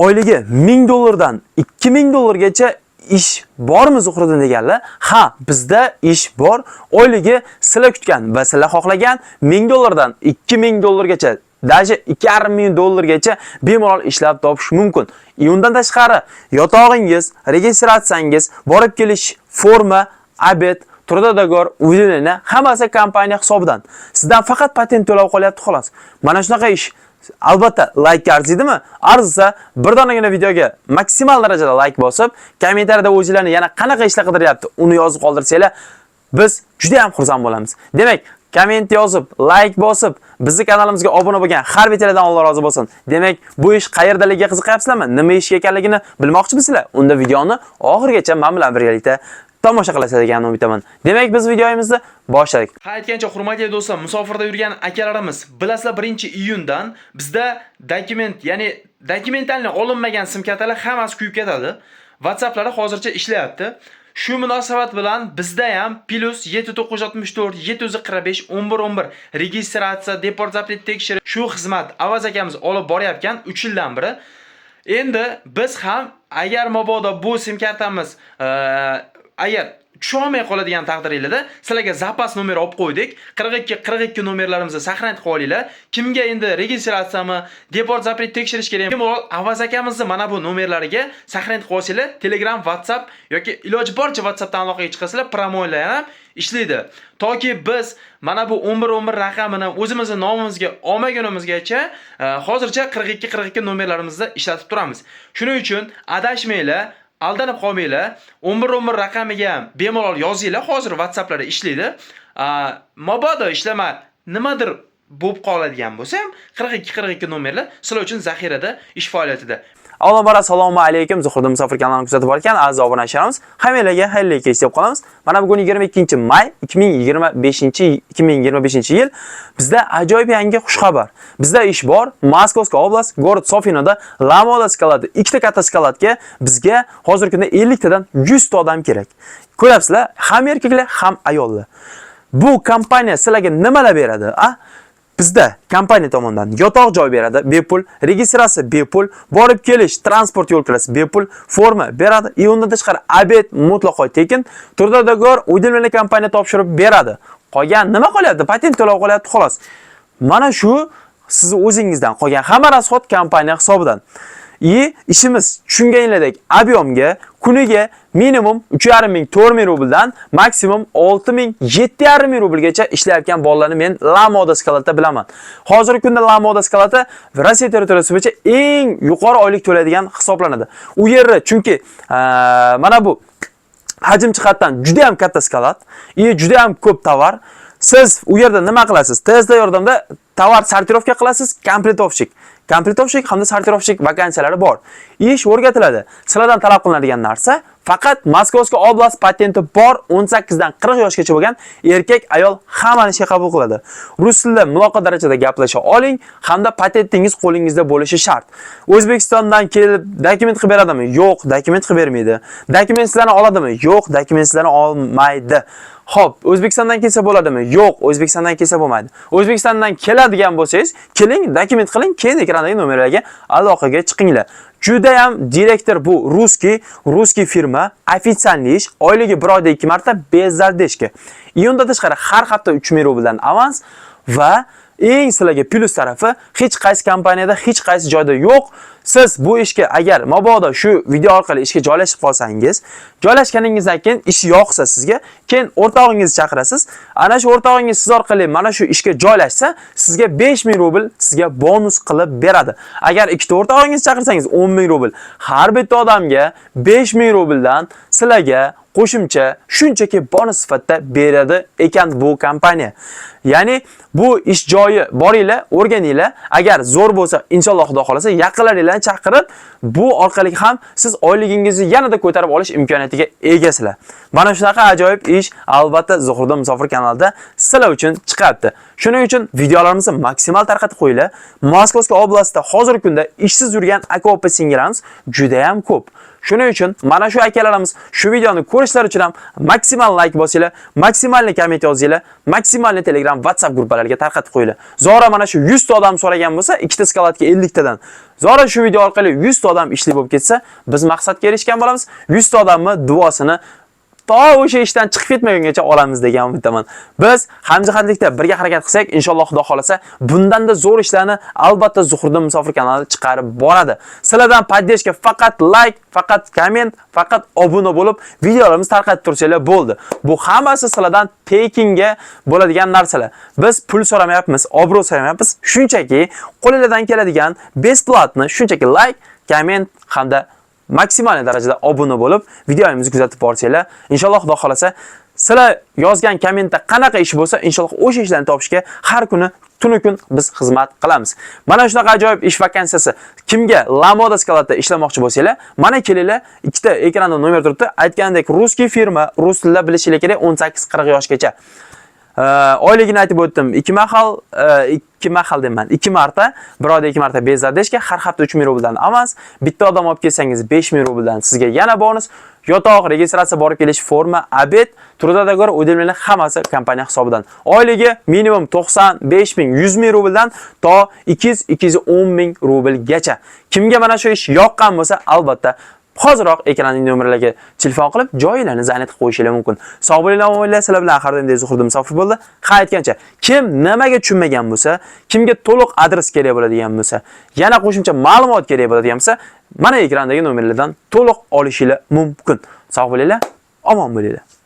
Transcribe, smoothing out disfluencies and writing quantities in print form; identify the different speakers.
Speaker 1: oyligi 1000 dollardan 2000 dollargacha ish bormi Zuhriddin deganlar? Ha, bizda ish bor. Oyligi sizlar kutgan va sizlar xohlagan 1000 dollardan 2000 dollargacha, даже 2,5 ming dollargacha bemalol ishlab topish mumkin. Undan tashqari, yotog'ingiz, registratsiyangiz, borib kelish forma, obed, turda dagor, uyini hammasi kompaniya hisobidan. Sizdan faqat patent to'lab qolyapti xolos. Mana shunaqa ish. Albatta, like arziydimi? Arzisa, bir donagina videoga maksimal darajada like bosib, kommentariyada o'zingizlarni yana qanaqa ishlar qidiryapti, uni yozib qoldirsanglar, biz juda ham xursand bo'lamiz. Demak, komment yozib, like bosib, bizning kanalimizga obuna bo'lgan har bittalardan Alloh rozi bo'lsin. Demak, bu ish qayerdaligiga qiziqayapsizlarmi? Nima ish ekanligini bilmoqchimisizlar? Unda videoni oxirigacha men bilan birgalikda tomosha qilasizlar degan umidaman. Demak, biz videomizni boshladik.
Speaker 2: Ha, aytgancha hurmatli do'stlar, musofirda yurgan akalarimiz, bilasizlar 1-iyundan bizda ya'ni dokumentalni olinmagan sim kartalar hammasi kuyib ketadi. WhatsApplar hozircha ishlayapti. Shu munosabat bilan bizda ham plus 7964 745 1111 registratsiya, deport zapret tekshirish shu xizmat Avaz akamiz olib borayotgan 3 yildan beri. Endi biz ham agar mabodo bu sim kartamiz agar tusholmay qoladigan taqdiringizda sizlarga zapas nomeri olib qo'ydik. 42 nomerlarimizni saqlanib qo'yinglar. Kimga endi registratsiyami, deport zapret tekshirish kerak? Bemalol Avaz akamizni mana bu nomerlariga saqlanib qo'ysanglar, Telegram, WhatsApp yoki iloji boricha WhatsAppdan aloqaga chiqasizlar, promolar ham ishlaydi. Toki biz mana bu 1111 raqamini o'zimizning nomimizga olmagunimizgacha hozircha 42 nomerlarimizda ishlatib turamiz. Shuning uchun adashmanglar. Aldanib qolmanglar. 1111 raqamiga ham bemalol yozinglar. Hozir WhatsApplarda ishlaydi. Mabodo ishlama nimadir bo'lib qoladigan bo'lsa ham 42 nomerlar sizlar uchun zaxirada ish faoliyatida.
Speaker 1: Avvalambor assalomu alaykum. Zuhriddin musofir kanalini kuzatib borgan aziz obunachilarimiz, hammalarga xayrli kech deb qolamiz. Mana bugun 22-may 2025-yil bizda ajoyib yangi xushxabar. Bizda ish bor. Moskovskiy oblast, город Sofinoda Lamoda skaladi, ikkita katta skaladga bizga hozirgi kunda 50 tadan 100 ta odam kerak. Ko'ryapsizlar, ham erkaklar, ham ayollar. Bu kompaniya sizlarga nimalar beradi, Bizda kompaniya tomonidan yotoq joy beradi, bepul, registratsiya bepul, borib kelish, transport yo'l kirasi bepul, forma beradi. Undan tashqari obed mutlaqo tekin, turda dagor uydirmali kompaniya topshirib beradi. Qolgan nima qolyapti? Patent to'lab qolyapti xolos. Mana shu siz o'zingizdan qolgan hamma rasxod kompaniya hisobidan. İşimiz tushunganinglardek объемga kuniga minimum 3,5 ming 4 ming rubldan maksimum 6 ming 7,5 ming rublgacha ishlayotgan bolalarni men Lamoda skaladda bilaman. Hozirgi kunda Lamoda skaladi Rossiya territoriyasi bo'yicha eng yuqori oylik to'laydigan hisoblanadi. U yerda chunki mana bu hajm jihatdan juda ham katta skalad, juda ham ko'p tovar. Siz u yerda nima qilasiz? Tezda yordamda tovar sortirovka qilasiz, kompletovщик hamda sortirovщик vakansiyalari bor. Ish o'rgatiladi. Sizlardan talab qilinadigan narsa faqat Moskovskiy oblast patenti bor 18 dan 40 yoshgacha bo'lgan erkak, ayol hammani ishga qabul qiladi. Rus tilida muloqot darajada gaplasha oling hamda patentingiz qo'lingizda bo'lishi shart. O'zbekistondan kelib dokument qilib beradimi? Yo'q, dokument qilib bermaydi. Dokumentlarni oladimi? Yo'q, dokumentlarni olmaydi. Xo'p, O'zbekistondan kelsa bo'ladimi? Yo'q, O'zbekistondan kelsa bo'lmaydi. O'zbekistondan keladigan bo'lsangiz, keling, dokument qiling, keyin ekrandagi nomerlarga aloqaga chiqinglar. Juda ham direktor bu ruskiy firma, ofitsialniy ish, oyligi bir oyda 2 marta bezdardeshka. Iyunda tashqari har hafta 3 ming rubldan avans va eng sizlarga plus tarafi hech qaysi kompaniyada, hech qaysi joyda yo'q. Siz bu ishga agar mabodo shu video orqali ishga joylashib qolsangiz, joylashganingizdan keyin ish yoqsa sizga, keyin o'rtog'ingizni chaqirasiz. Ana shu o'rtog'ingiz siz orqali mana shu ishga joylashsa, sizga 5 ming rubl sizga bonus qilib beradi. Agar ikkita o'rtog'ingizni chaqirsangiz 10 ming rubl. Har bitta odamga 5 ming rubldan sizlarga qo'shimcha shunchaki bonus sifatida beradi ekan bu kompaniya. Ya'ni bu ish joyi boringlar, o'rganinglar. Agar zo'r bo'lsa, inshaalloh Xudo xolasa yaqinlaringlarni chaqirib, bu orqali ham siz oyligingizni yanada ko'tarib olish imkoniyatiga egasizlar. Mana shunaqa ajoyib ish albatta Zuhriddin musofir kanalida sizlar uchun chiqyapti. Shuning uchun videolarimizni maksimal tarqatib qo'yinglar. Moskovskiy oblastida hozirgi kunda ishsiz yurgan aka-opa singillarimiz juda ham ko'p. Shuning uchun mana shu akalarimiz shu videoni ko'rish ishlar uchun ham maksimal like bosinglar, maksimalni komment yozinglar, maksimalni Telegram, WhatsApp gruppalarga tarqatib qo'yinglar. Zora mana shu 100 ta odam so'ragan bo'lsa, ikkita skalatga 50 tadan. Zora shu video orqali 100 ta odam ishli bo'lib ketsa, biz maqsadga erishgan bo'lamiz. 100 ta odamni duosini to o'sha ishdan chiqib ketmagungacha olamiz degan umiddaman. Biz hamjihatlikda birga harakat qilsak, inshaalloh Xudo xolasa, bundanda zo'r ishlarni albatta Zuhriddin Musofir kanali chiqarib boradi. Sizlardan podдержка faqat like, faqat komment, faqat obuna bo'lib, videolarimizni tarqatib tursanglar bo'ldi. Bu hammasi sizlardan tekinga bo'ladigan narsalar. Biz pul so'ramayapmiz, obro' so'ramayapmiz. Shunchaki qo'lingizdan keladigan besplatni shunchaki like, komment hamda maksimal darajada obuna bo'lib, videolarimizni kuzatib borsanglar, inshaalloh Xudo xolasa, sizlar yozgan kommentda qanaqa ish bo'lsa, inshaalloh o'sha ishlarni topishga har kuni tunu kun biz xizmat qilamiz. Mana shunaqa ajoyib ish vakansiyasi kimga Lamoda skalatda ishlamoqchi bo'lsanglar, mana kelinglar, ikkita ekranda nomer turibdi. Aytgandek, ruskiy firma, rus tilida bilishinglar kerak 18-40 yoshgacha. Oyligini aytib o'tdim. 2 mahal deyman. 2 marta, bir oyda 2 marta bezadeshga har hafta 3000 rubldan avans, bitta odam olib kelsangiz 5000 rubldan sizga yana bonus, yotoq, registratsiya borib kelish forma, obed, turada ko'ra o'dilmalar hammasi kompaniya hisobidan. Oyligi minimum 95 ming, 100 ming rubldan to 200-210 ming rublgacha. Kimga mana shu ish yoqqan bo'lsa, albatta hoziroq ekrandagi nomerlarga telefon qilib, joylarni zaynat qilib qo'yishingiz mumkin. Sog' bo'linglar, omonlar, sizlar bilan har doimdek Zuhriddin Musofir bo'ldi. Aytgancha, kim nimaga tushunmagan bo'lsa, kimga to'liq adres kerak bo'ladigan bo'lsa, yana qo'shimcha ma'lumot kerak bo'ladigan bo'lsa, mana ekrandagi nomerlardan to'liq olishingiz mumkin. Sog' bo'linglar, omon bo'linglar.